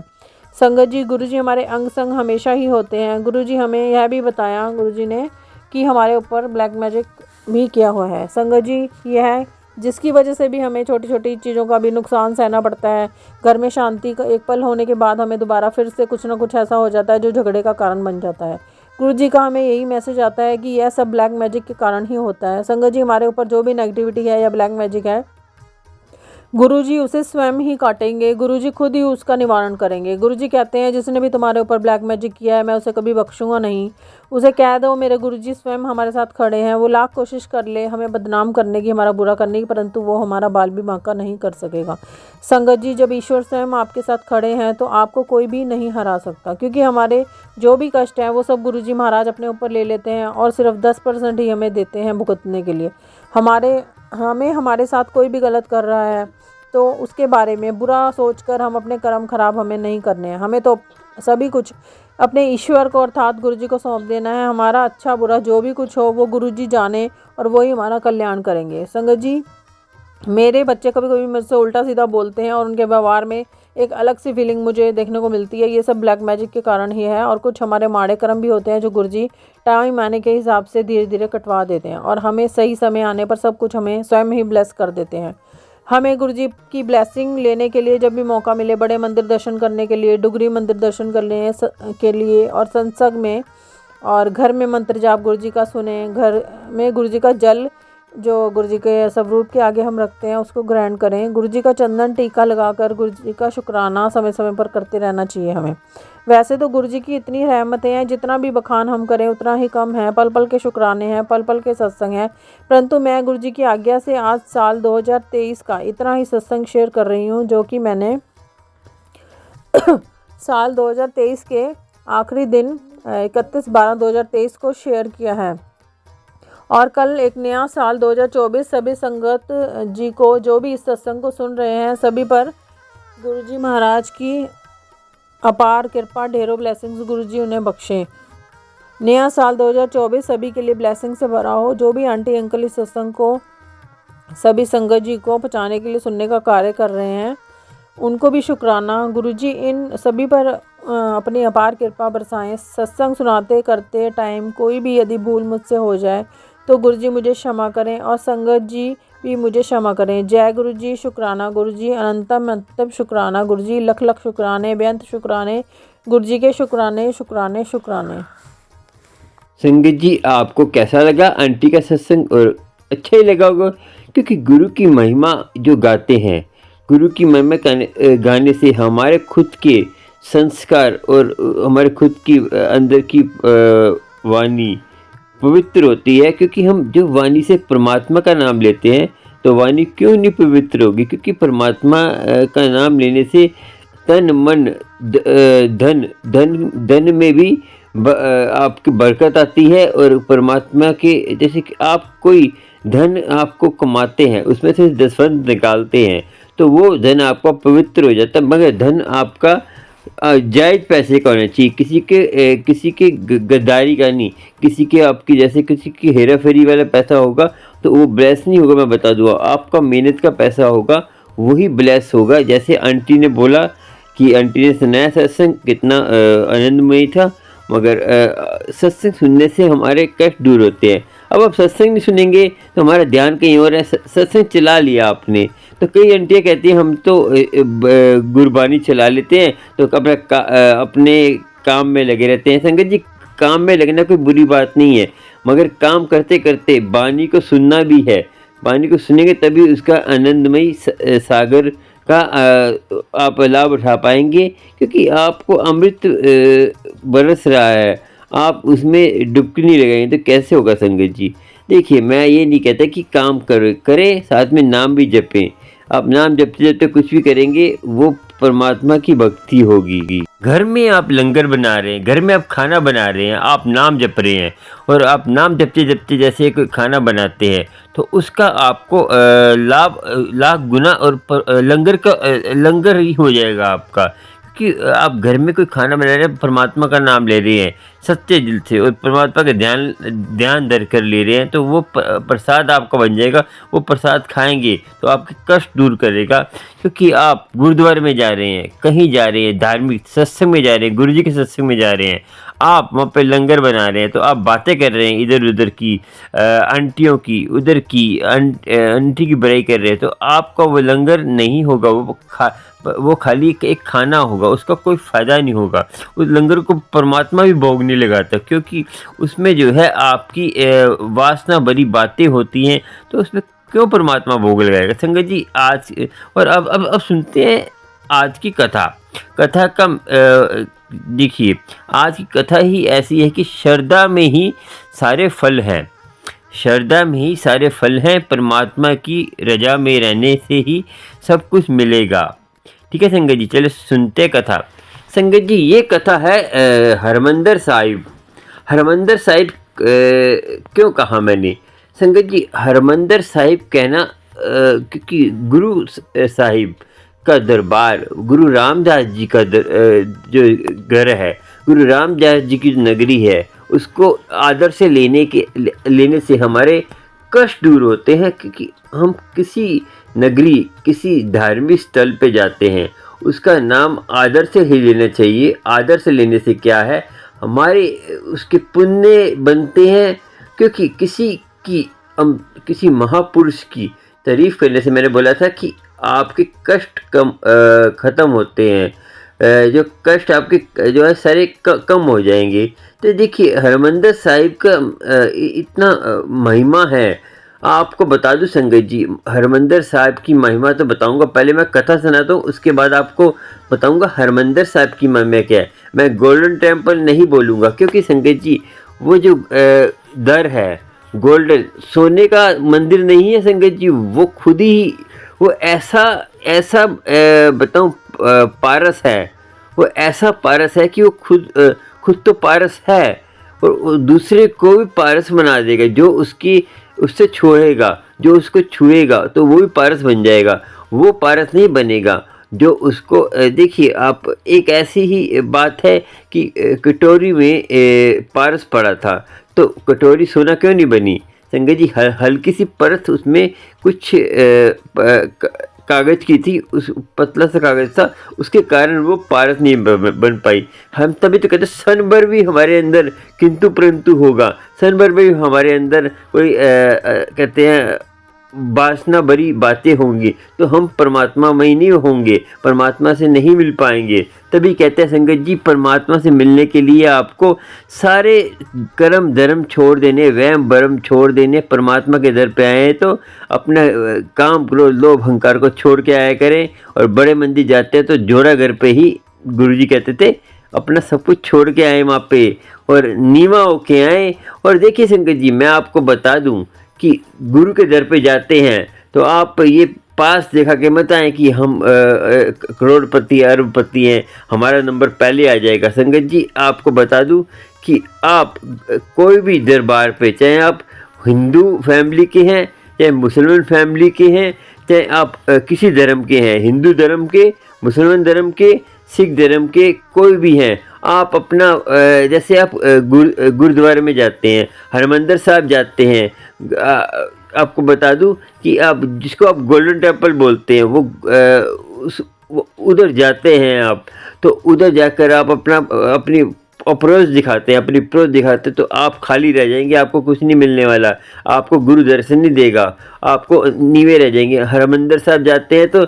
संगत जी, गुरुजी हमारे अंग संग हमेशा ही होते हैं। गुरुजी हमें यह भी बताया गुरुजी ने कि हमारे ऊपर ब्लैक मैजिक भी किया हुआ है। संगत जी, यह है जिसकी वजह से भी हमें छोटी छोटी चीज़ों का भी नुकसान सहना पड़ता है। घर में शांति का एक पल होने के बाद हमें दोबारा फिर से कुछ ना कुछ ऐसा हो जाता है जो झगड़े का कारण बन जाता है। गुरुजी का हमें यही मैसेज आता है कि यह सब ब्लैक मैजिक के कारण ही होता है। संगत जी, हमारे ऊपर जो भी नेगेटिविटी है या ब्लैक मैजिक है गुरुजी उसे स्वयं ही काटेंगे, गुरुजी खुद ही उसका निवारण करेंगे। गुरुजी कहते हैं जिसने भी तुम्हारे ऊपर ब्लैक मैजिक किया है मैं उसे कभी बख्शूंगा नहीं। उसे कह दो मेरे गुरुजी स्वयं हमारे साथ खड़े हैं, वो लाख कोशिश कर ले हमें बदनाम करने की, हमारा बुरा करने की, परंतु वो हमारा बाल भी बांका नहीं कर सकेगा। संगत जी, जब ईश्वर स्वयं आपके साथ खड़े हैं तो आपको कोई भी नहीं हरा सकता, क्योंकि हमारे जो भी कष्ट हैं वो सब गुरुजी महाराज अपने ऊपर ले लेते हैं और सिर्फ 10% ही हमें देते हैं भुगतने के लिए। हमारे साथ कोई भी गलत कर रहा है तो उसके बारे में बुरा सोचकर हम अपने कर्म खराब हमें नहीं करने हैं। हमें तो सभी कुछ अपने ईश्वर को अर्थात गुरुजी को सौंप देना है। हमारा अच्छा बुरा जो भी कुछ हो वो गुरुजी जाने और वही हमारा कल्याण करेंगे। संगत जी, मेरे बच्चे कभी कभी मुझसे उल्टा सीधा बोलते हैं और उनके व्यवहार में एक अलग सी फीलिंग मुझे देखने को मिलती है। ये सब ब्लैक मैजिक के कारण ही है और कुछ हमारे माड़े कर्म भी होते हैं जो गुरुजी टाइम आने के हिसाब से धीरे धीरे कटवा देते हैं और हमें सही समय आने पर सब कुछ हमें स्वयं ही ब्लेस कर देते हैं। हमें गुरुजी की ब्लेसिंग लेने के लिए जब भी मौका मिले, बड़े मंदिर दर्शन करने के लिए, डुगरी मंदिर दर्शन करने के लिए और सत्संग में और घर में मंत्र जाप गुरुजी का सुने, घर में गुरुजी का जल जो गुरुजी के स्वरूप के आगे हम रखते हैं उसको ग्रहण करें। गुरुजी का चंदन टीका लगाकर गुरुजी का शुक्राना समय समय पर करते रहना चाहिए हमें। वैसे तो गुरुजी की इतनी रहमतें हैं, जितना भी बखान हम करें उतना ही कम है। पल पल के शुक्राने हैं, पल पल के सत्संग हैं, परंतु मैं गुरुजी की आज्ञा से आज साल 2023 का इतना ही सत्संग शेयर कर रही हूँ जो कि मैंने साल 2023 के आखिरी दिन 31/12/2023 को शेयर किया है। और कल एक नया साल 2024 सभी संगत जी को, जो भी इस सत्संग को सुन रहे हैं, सभी पर गुरुजी महाराज की अपार कृपा, ढेरों ब्लेसिंग्स गुरुजी उन्हें बख्शें। नया साल 2024 सभी के लिए ब्लेसिंग से भरा हो। जो भी आंटी अंकल इस सत्संग को सभी संगत जी को पहुँचाने के लिए सुनने का कार्य कर रहे हैं, उनको भी शुक्राना। गुरुजी इन सभी पर अपनी अपार कृपा बरसाएं। सत्संग सुनाते करते टाइम कोई भी यदि भूल मुझसे हो जाए तो गुरुजी मुझे क्षमा करें और संगत जी भी मुझे क्षमा करें। जय गुरुजी, शुक्राना गुरुजी, अनंतम अनंतम शुक्राना गुरुजी, लख लख शुक्राने, बेअंत शुक्राने गुरुजी के, शुक्राने शुक्राने शुक्राने। संगत जी, आपको कैसा लगा आंटी का सत्संग? और अच्छा ही लगा होगा, क्योंकि गुरु की महिमा जो गाते हैं, गुरु की महिमा गाने से हमारे खुद के संस्कार और हमारे खुद की अंदर की वाणी पवित्र होती है। क्योंकि हम जो वाणी से परमात्मा का नाम लेते हैं तो वाणी क्यों नहीं पवित्र होगी? क्योंकि परमात्मा का नाम लेने से तन मन धन में भी आपकी बरकत आती है। और परमात्मा के, जैसे कि आप कोई धन आपको कमाते हैं, उसमें से दसवंध निकालते हैं तो वो धन आपका पवित्र हो जाता है। मगर धन आपका जायज़ पैसे का होना चाहिए, किसी के गद्दारी का नहीं, किसी के आपकी जैसे किसी की हेरा फेरी वाला पैसा होगा तो वो ब्लेस नहीं होगा। मैं बता दूँगा, आपका मेहनत का पैसा होगा वही ब्लेस होगा। जैसे आंटी ने बोला कि आंटी ने सुनाया सत्संग कितना आनंदमयी था, मगर सत्संग सुनने से हमारे कष्ट दूर होते हैं। अब आप सत्संग नहीं सुनेंगे तो हमारा ध्यान कहीं और है। सत्संग चला लिया आपने तो कई आंटियाँ कहती हैं हम तो गुरबानी चला लेते हैं तो अपने काम में लगे रहते हैं। संगत जी, काम में लगना कोई बुरी बात नहीं है, मगर काम करते करते बानी को सुनना भी है। बानी को सुनेंगे तभी उसका आनंदमयी सागर का आप लाभ उठा पाएंगे, क्योंकि आपको अमृत बरस रहा है, आप उसमें डुबकी नहीं लगाएंगे तो कैसे होगा? संगत जी, देखिए, मैं ये नहीं कहता कि काम करें साथ में नाम भी जपें। आप नाम जपते जपते कुछ भी करेंगे वो परमात्मा की भक्ति होगी। घर में आप लंगर बना रहे हैं, घर में आप खाना बना रहे हैं, आप नाम जप रहे हैं और आप नाम जपते जपते जैसे कोई खाना बनाते हैं तो उसका आपको लाभ लाख गुना और लंगर ही हो जाएगा आपका। कि आप घर में कोई खाना बना रहे हैं, परमात्मा का नाम ले रहे हैं सच्चे दिल से और परमात्मा का ध्यान धर कर ले रहे हैं तो वो प्रसाद आपका बन जाएगा। वो प्रसाद खाएंगे तो आपके कष्ट दूर करेगा। क्योंकि आप गुरुद्वारे में जा रहे हैं, कहीं जा रहे हैं, धार्मिक सत्संग में जा रहे हैं, गुरुजी के सत्संग में जा रहे हैं, आप वहाँ पे लंगर बना रहे हैं तो आप बातें कर रहे हैं इधर उधर की, आंटियों की, उधर की आंटी की बुराई कर रहे हैं तो आपका वो लंगर नहीं होगा, वो खाली एक खाना होगा, उसका कोई फ़ायदा नहीं होगा। उस लंगर को परमात्मा भी भोग नहीं लगाता, क्योंकि उसमें जो है आपकी वासना भरी बातें होती हैं तो उसमें क्यों परमात्मा भोग लगाएगा। संगत जी आज और अब सुनते हैं आज की कथा। कथा का देखिए आज की कथा ही ऐसी है कि श्रद्धा में ही सारे फल हैं। श्रद्धा में ही सारे फल हैं, परमात्मा की रजा में रहने से ही सब कुछ मिलेगा। ठीक है संगत जी, चलो सुनते कथा। संगत जी ये कथा है हरमंदिर साहिब। हरमंदिर साहिब क्यों कहा मैंने? संगत जी हरमंदिर साहिब कहना क्योंकि गुरु साहिब का दरबार, गुरु रामदास जी का जो घर है, गुरु रामदास जी की जो नगरी है, उसको आदर से लेने से हमारे कष्ट दूर होते हैं। क्योंकि हम किसी नगरी, किसी धार्मिक स्थल पे जाते हैं, उसका नाम आदर से ही लेना चाहिए। आदर से लेने से क्या है, हमारे उसके पुण्य बनते हैं। क्योंकि किसी महापुरुष की तारीफ करने से, मैंने बोला था कि आपके कष्ट ख़त्म होते हैं, जो कष्ट आपके जो है सारे कम हो जाएंगे। तो देखिए हरमंदिर साहिब का इतना महिमा है। आपको बता दूं संगत जी, हरमंदिर साहिब की महिमा तो बताऊंगा, पहले मैं कथा सुनाता हूँ, उसके बाद आपको बताऊंगा हरमंदिर साहिब की महिमा क्या है। मैं गोल्डन टेम्पल नहीं बोलूँगा, क्योंकि संगत जी वो जो दर है गोल्डन, सोने का मंदिर नहीं है संगत जी, वो खुद ही वो ऐसा बताऊं पारस है। वो ऐसा पारस है कि वो खुद तो पारस है और दूसरे को भी पारस बना देगा। जो उससे छोड़ेगा, जो उसको छुएगा तो वो भी पारस बन जाएगा। वो पारस नहीं बनेगा जो उसको देखिए आप, एक ऐसी ही बात है कि कटोरी में पारस पड़ा था, तो कटोरी सोना क्यों नहीं बनी? संगत जी हल्की सी परत उसमें कुछ कागज़ की थी, उस पतला सा कागज़ था, उसके कारण वो पारस नहीं बन पाई। हम तभी तो कहते सन भर भी हमारे अंदर किंतु परंतु होगा, सन भर भी हमारे अंदर कोई कहते हैं वासना भरी बातें होंगी, तो हम परमात्मा में ही नहीं होंगे, परमात्मा से नहीं मिल पाएंगे। तभी कहते हैं संगत जी परमात्मा से मिलने के लिए आपको सारे कर्म धर्म छोड़ देने, वहम भरम छोड़ देने, परमात्मा के दर पे आए तो अपना काम क्रोध लोभ अहंकार को छोड़ के आया करें। और बड़े मंदिर जाते हैं तो जोड़ा घर पे ही गुरुजी कहते थे अपना सब कुछ छोड़ के आए वहाँ पे और नीवा होके आए। और देखिए संगत जी मैं आपको बता दूँ कि गुरु के दर पे जाते हैं तो आप ये पास देखा के मत आए कि हम करोड़पति अरबपति हैं, हमारा नंबर पहले आ जाएगा। संगत जी आपको बता दूं कि आप कोई भी दरबार पे, चाहे आप हिंदू फैमिली के हैं, चाहे मुसलमान फैमिली के हैं, चाहे आप किसी धर्म के हैं, हिंदू धर्म के, मुसलमान धर्म के, सिख धर्म के, कोई भी हैं, आप अपना जैसे आप गुरुद्वारे में जाते हैं, हरमंदिर साहिब जाते हैं, आपको बता दूं कि आप जिसको आप गोल्डन टेम्पल बोलते हैं वो उधर जाते हैं आप, तो उधर जाकर आप अपनी अप्रोच दिखाते हैं, अपनी अप्रोच दिखाते हैं, तो आप खाली रह जाएंगे, आपको कुछ नहीं मिलने वाला, आपको गुरु दर्शन नहीं देगा, आपको नीवे रह जाएंगे। हरमंदिर साहिब जाते हैं तो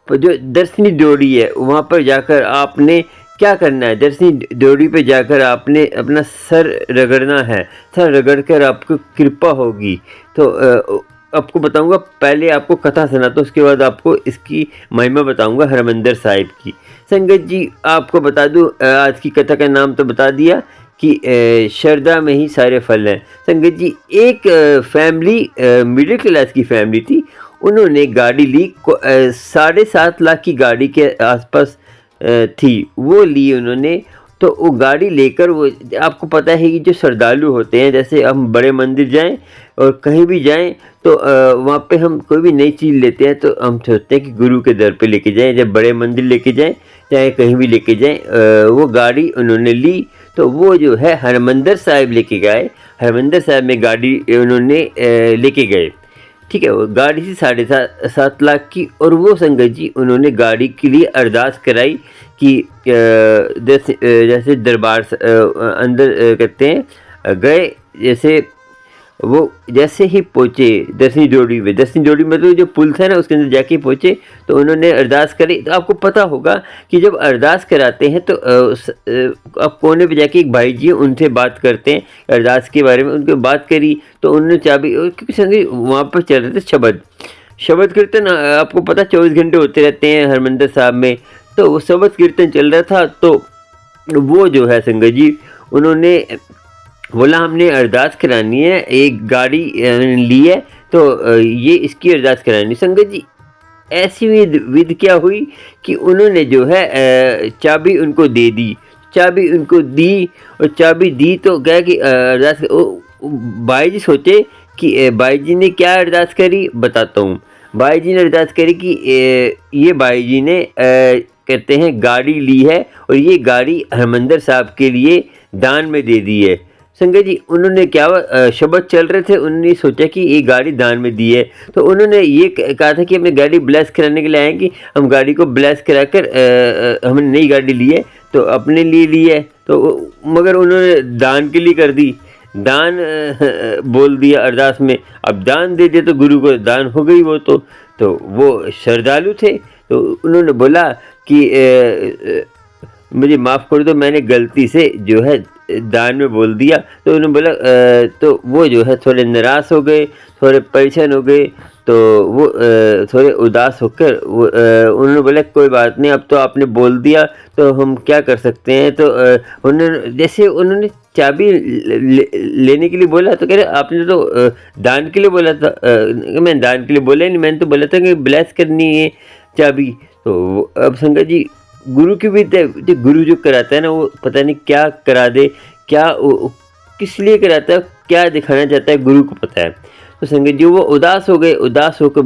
जो दर्शनी ड्योढ़ी है वहाँ पर जाकर आपने क्या करना है, दर्शनी ड्योढ़ी पे जाकर आपने अपना सर रगड़ना है, सर रगड़ कर आपको कृपा होगी। तो आपको बताऊंगा, पहले आपको कथा सुनाता, उसके बाद आपको इसकी महिमा बताऊंगा हरमंदिर साहिब की। संगत जी आपको बता दूं, आज की कथा का नाम तो बता दिया कि श्रद्धा में ही सारे फल हैं। संगत जी एक फैमिली मिडिल क्लास की फैमिली थी, उन्होंने गाड़ी ली, 7.5 लाख की गाड़ी के आसपास थी, वो ली उन्होंने। तो वो गाड़ी लेकर, वो आपको पता है कि जो श्रद्धालु होते हैं, जैसे हम बड़े मंदिर जाएं और कहीं भी जाएं तो वहाँ पे हम कोई भी नई चीज़ लेते हैं तो हम सोचते हैं कि गुरु के दर पे लेके जाएं, जब बड़े मंदिर लेके जाएं चाहे कहीं भी लेके जाएं। वो गाड़ी उन्होंने ली, तो वो जो है हरमंदिर साहिब लेके गए, हरमंदिर साहिब में गाड़ी उन्होंने लेके गए। ठीक है, वो गाड़ी थी 7.5 लाख की, और वो संगत जी उन्होंने गाड़ी के लिए अरदास कराई कि जैसे दरबार अंदर कहते हैं गए, जैसे वो जैसे ही पहुँचे 10वीं ड्योढ़ी में, 10वीं ड्योढ़ी मतलब जो पुल था ना उसके अंदर जाके पहुँचे, तो उन्होंने अरदास करी। तो आपको पता होगा कि जब अरदास कराते हैं तो आप कोने पे जाके एक भाई जी हैं उनसे बात करते हैं अरदास के बारे में, उनकी बात करी तो उन्होंने चाबी, क्योंकि संगी वहाँ पर चल रहे थे शबद कीर्तन, आपको पता 24 घंटे होते रहते हैं हरमंदिर साहब में, तो वो शबद कीर्तन चल रहा था। तो वो जो है संगत जी उन्होंने बोला हमने अरदास करानी है, एक गाड़ी ली है तो ये इसकी अरदास करानी। संगत जी ऐसी विध क्या हुई कि उन्होंने जो है चाबी उनको दे दी, चाबी उनको दी और चाबी दी तो क्या कि अरदास भाई जी सोचे कि भाई जी ने क्या अरदास करी, बताता हूँ। भाई जी ने अरदास करी कि ये भाई जी ने कहते हैं गाड़ी ली है और ये गाड़ी हरमंदिर साहब के लिए दान में दे दी है। संगत जी उन्होंने क्या शब्द चल रहे थे, उन्होंने सोचा कि ये गाड़ी दान में दी है, तो उन्होंने ये कहा था कि हमने गाड़ी ब्लेस कराने के लिए आएंगे, हम गाड़ी को ब्लेस कराकर हमने नई गाड़ी ली है तो अपने लिए ली है, तो मगर उन्होंने दान के लिए कर दी, दान बोल दिया अरदास में। अब दान दे दिया तो गुरु को दान हो गई वो, तो वो श्रद्धालु थे, तो उन्होंने बोला कि मुझे माफ़ कर दो, मैंने गलती से जो है दान में बोल दिया। तो उन्होंने बोला तो वो जो है थोड़े निराश हो गए, थोड़े परेशान हो गए, तो वो थोड़े उदास होकर वो उन्होंने बोला कोई बात नहीं, अब तो आपने बोल दिया तो हम क्या कर सकते हैं। तो उन्होंने जैसे उन्होंने चाबी लेने के लिए बोला तो कह रहे आपने तो दान के लिए बोला था। मैं दान के लिए बोला नहीं, मैंने तो बोला था कि ब्लेस करनी है चाबी। तो अब संगत जी गुरु की भी जो गुरु जो कराता है ना वो पता नहीं क्या करा दे, क्या किस लिए कराता है, क्या दिखाना चाहता है गुरु को पता है। तो संगत जी वो उदास हो गए, उदास होकर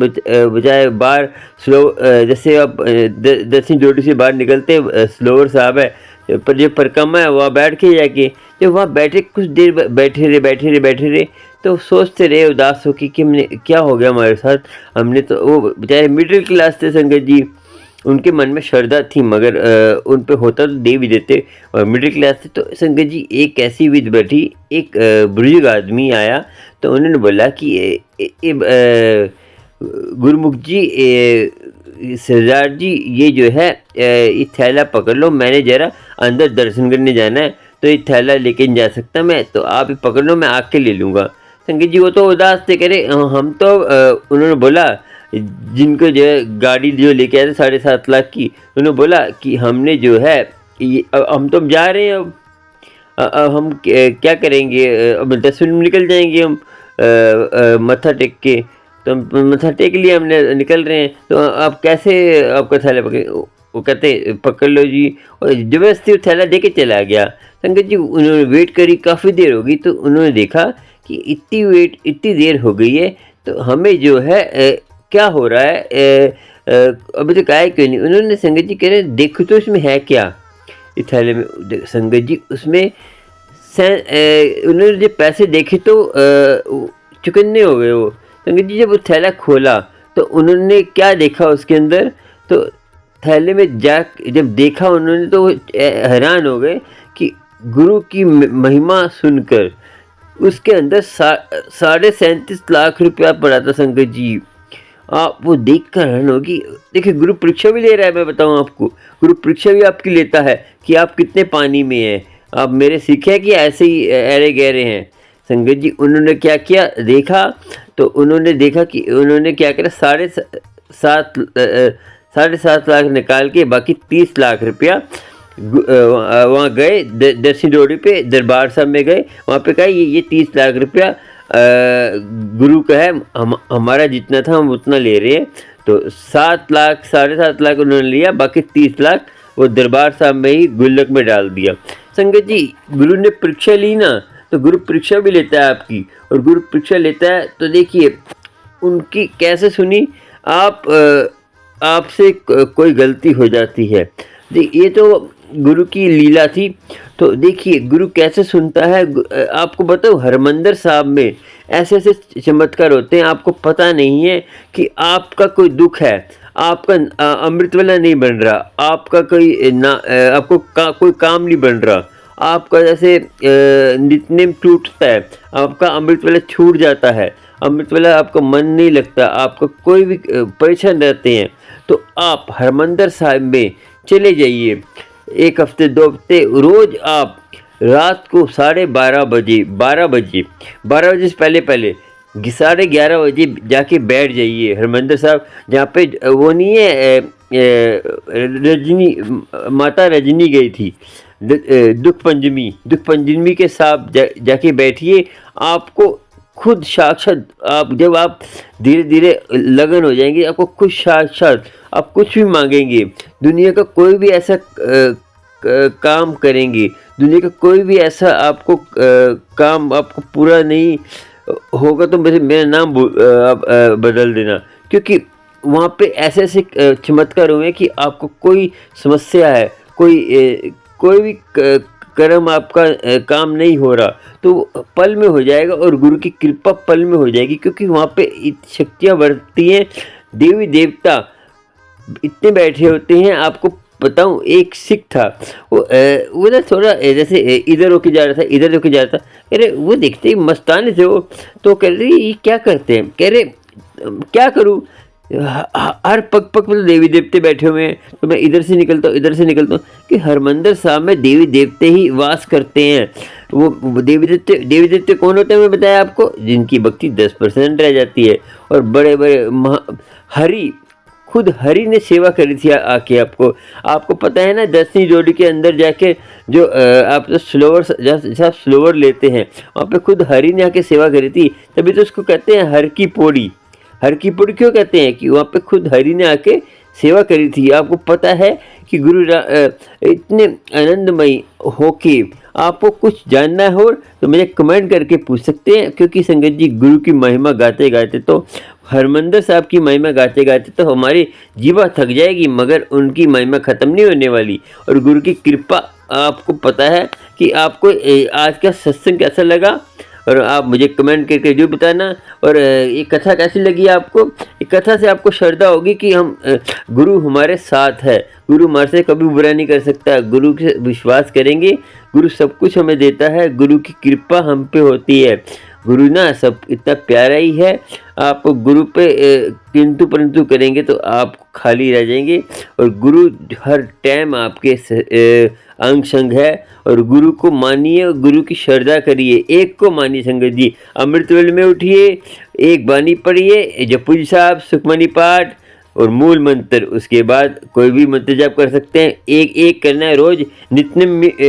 बजाय बाहर स्लो जैसे आप 10वीं ड्योढ़ी से बाहर निकलते स्लोवर साहब है पर जो परिक्रमा है वहाँ बैठ के जाके जब वहाँ बैठे कुछ देर बैठे रहे तो सोचते रहे उदास हो कि हमने क्या हो गया हमारे साथ, हमने तो वो बेचारे मिडिल क्लास थे संगत जी, उनके मन में श्रद्धा थी मगर उन पे होता तो दे भी देते और मिडिल क्लास थे। तो संगत जी एक ऐसी विध बैठी, एक बुजुर्ग आदमी आया तो उन्होंने बोला कि गुरुमुख जी सरदार जी ये जो है ये थैला पकड़ लो, मैंने ज़रा अंदर दर्शन करने जाना है तो ये थैला लेके नहीं जा सकता मैं, तो आप ये पकड़ लो मैं आके ले लूँगा। संगत जी वो तो उदास थे, कह रहे हम तो उन्होंने बोला जिनको जो है गाड़ी जो लेके आए थे 7.5 लाख की, उन्होंने बोला कि हमने जो है हम तो जा रहे हैं, अब हम क्या करेंगे, अब 10 मिनट में निकल जाएंगे हम मत्था टेक के, तो मत्था टेक लिया हमने निकल रहे हैं, तो आप कैसे आपका थैला पकड़, वो कहते पकड़ लो जी, और ज़बरदस्ती थैला दे के चला गया। संगत जी उन्होंने वेट करी, काफ़ी देर हो गई, तो उन्होंने देखा कि इतनी देर हो गई है तो हमें जो है क्या हो रहा है अभी तक आए क्यों नहीं। उन्होंने संगत जी कह रहे देखो तो इसमें है क्या इस थैले में। संगत जी उसमें उन्होंने जब पैसे देखे तो चुकन्ने हो गए वो। संगत जी जब वो थैला खोला तो उन्होंने क्या देखा उसके अंदर, तो थैले में जब देखा उन्होंने तो वो हैरान हो गए कि गुरु की महिमा सुनकर उसके अंदर 37.5 लाख रुपया पड़ा था। संगत जी आप वो देख कर हैरान होगी। देखिए गुरु परीक्षा भी ले रहा है, मैं बताऊं आपको, गुरु परीक्षा भी आपकी लेता है कि आप कितने पानी में हैं, आप मेरे सीखे कि ऐसे ही अरे गहरे हैं। संगत जी उन्होंने क्या किया देखा, तो उन्होंने देखा कि उन्होंने क्या करा 7.5 लाख निकाल के बाकी 30 लाख रुपया वहाँ गए 10वीं ड्योढ़ी पे दरबार साहब में गए, वहाँ पे कहा ये 30 लाख रुपया गुरु का है, हमारा जितना था हम उतना ले रहे हैं। तो 7.5 लाख उन्होंने लिया, बाकी 30 लाख वो दरबार साहब में ही गुल्लक में डाल दिया। संगत जी गुरु ने परीक्षा ली ना, तो गुरु परीक्षा भी लेता है आपकी, और गुरु परीक्षा लेता है तो देखिए उनकी कैसे सुनी आप, आपसे कोई गलती हो जाती है, ये तो गुरु की लीला थी। तो देखिए गुरु कैसे सुनता है, आपको बताओ हरमंदिर साहब में ऐसे ऐसे चमत्कार होते हैं, आपको पता नहीं है कि आपका कोई दुख है, आपका अमृत वाला नहीं बन रहा, आपका कोई आपको कोई काम नहीं बन रहा, आपका जैसे नित्य टूटता है, आपका अमृत वेला छूट जाता है, अमृत वेला आपका मन नहीं लगता, आपका कोई भी परेशान रहते हैं, तो आप हरमंदिर साहिब में चले जाइए। 1 हफ्ते 2 हफ्ते रोज़ आप रात को 12:30 बजे 12 बजे से पहले 11:30 बजे जाके बैठ जाइए हरमंदिर साहब, जहाँ पे वो नहीं है रजनी, माता रजनी गई थी दुख पंचमी के साथ जाके बैठिए। आपको खुद साक्षात, आप जब आप धीरे धीरे लगन हो जाएंगे, आपको खुद साक्षात आप कुछ भी मांगेंगे, दुनिया का कोई भी ऐसा काम करेंगे, दुनिया का कोई भी ऐसा आपको काम आपको पूरा नहीं होगा तो मेरा नाम आप बदल देना, क्योंकि वहाँ पे ऐसे ऐसे चमत्कार हुए कि आपको कोई समस्या है, कोई भी कर्म आपका काम नहीं हो रहा तो पल में हो जाएगा, और गुरु की कृपा पल में हो जाएगी, क्योंकि वहाँ पे शक्तियाँ बरतती हैं, देवी देवता इतने बैठे होते हैं। आपको बताऊं, एक सिख था, वो ना थोड़ा जैसे इधर होके जा रहा था, कह रहे वो देखते ही मस्ताने थे वो, तो कह रहे ये क्या करते हैं, कह रहे क्या करूं, हर पग पग में तो देवी देवते बैठे हुए हैं, तो मैं इधर से निकलता हूँ कि हरमंदिर साहब में देवी देवते ही वास करते हैं। वो देवी देवते कौन होते हैं मैं बताया आपको, जिनकी भक्ति 10% रह जाती है, और बड़े बड़े हरि, खुद हरि ने सेवा करी थी आके। आपको पता है ना, 10वीं जोड़ी के अंदर जाके जो आप जो स्लोवर लेते हैं, वहाँ पे खुद हरि ने आके सेवा करी थी, तभी तो उसको कहते हैं हर की पौड़ी क्यों कहते हैं, कि वहाँ पे खुद हरि ने आके सेवा करी थी। आपको पता है कि गुरु इतने आनंदमयी होके आपको कुछ जानना हो तो मुझे कमेंट करके पूछ सकते हैं, क्योंकि संगत जी गुरु की महिमा गाते गाते तो, हरमंदिर साहब की महिमा गाते गाते तो हमारी जीवा थक जाएगी, मगर उनकी महिमा ख़त्म नहीं होने वाली। और गुरु की कृपा, आपको पता है कि आपको आज का सत्संग कैसा लगा, और आप मुझे कमेंट करके जो बताना। और ये कथा कैसी लगी आपको, ये कथा से आपको श्रद्धा होगी कि हम गुरु हमारे साथ है, गुरु हमारे से कभी बुरा नहीं कर सकता, गुरु के विश्वास करेंगे, गुरु सब कुछ हमें देता है, गुरु की कृपा हम पे होती है। गुरु ना सब इतना प्यारा ही है, आप गुरु पे किंतु परंतु करेंगे तो आप खाली रह जाएंगे, और गुरु हर टाइम आपके अंग संग है। और गुरु को मानिए, गुरु की श्रद्धा करिए, एक को मानिए संगत जी। अमृतवेल में उठिए, एक बानी पढ़िए, जपू साहब, सुखमनी पाठ और मूल मंत्र, उसके बाद कोई भी मंत्र जाप कर सकते हैं। एक करना है रोज, नित्य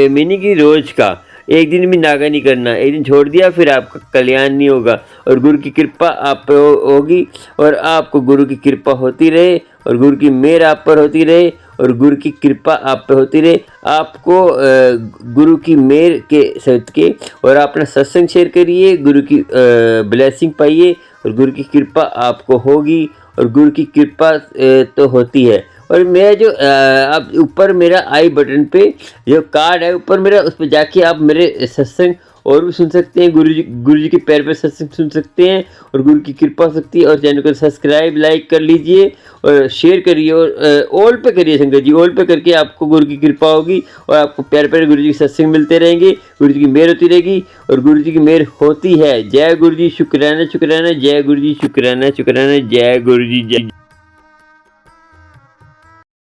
मीनिंग की रोज का, एक दिन भी नागा नहीं करना, एक दिन छोड़ दिया फिर आपका कल्याण नहीं होगा। और गुरु की कृपा आप पे होगी, और आपको गुरु की कृपा होती रहे, और गुरु की मेहर आप पर होती रहे, और गुरु की कृपा आप पे होती रहे। आपको गुरु की मेहर के सदके, और अपना सत्संग शेयर करिए, गुरु की ब्लेसिंग पाइए, और गुरु की कृपा आपको होगी, और गुरु की कृपा तो होती है। और मेरा जो आप ऊपर मेरा आई बटन पे जो कार्ड है ऊपर मेरा, उस पर जाके आप मेरे सत्संग और भी सुन सकते हैं, गुरु जी के पैर पे सत्संग सुन सकते हैं, और गुरु की कृपा हो सकती है। और चैनल को सब्सक्राइब लाइक कर लीजिए, और शेयर करिए, और ऑल पे करिए संगत जी, ऑल पे करके आपको गुरु की कृपा होगी, और आपको प्यार प्यारे गुरु जी के सत्संग मिलते रहेंगे, गुरु जी की मेहर होती रहेगी, और गुरु जी की मेहर होती है। जय गुरु जी, शुक्राना शुक्राना, जय गुरु जी, शुक्राना शुक्राना, जय गुरु जी, जय।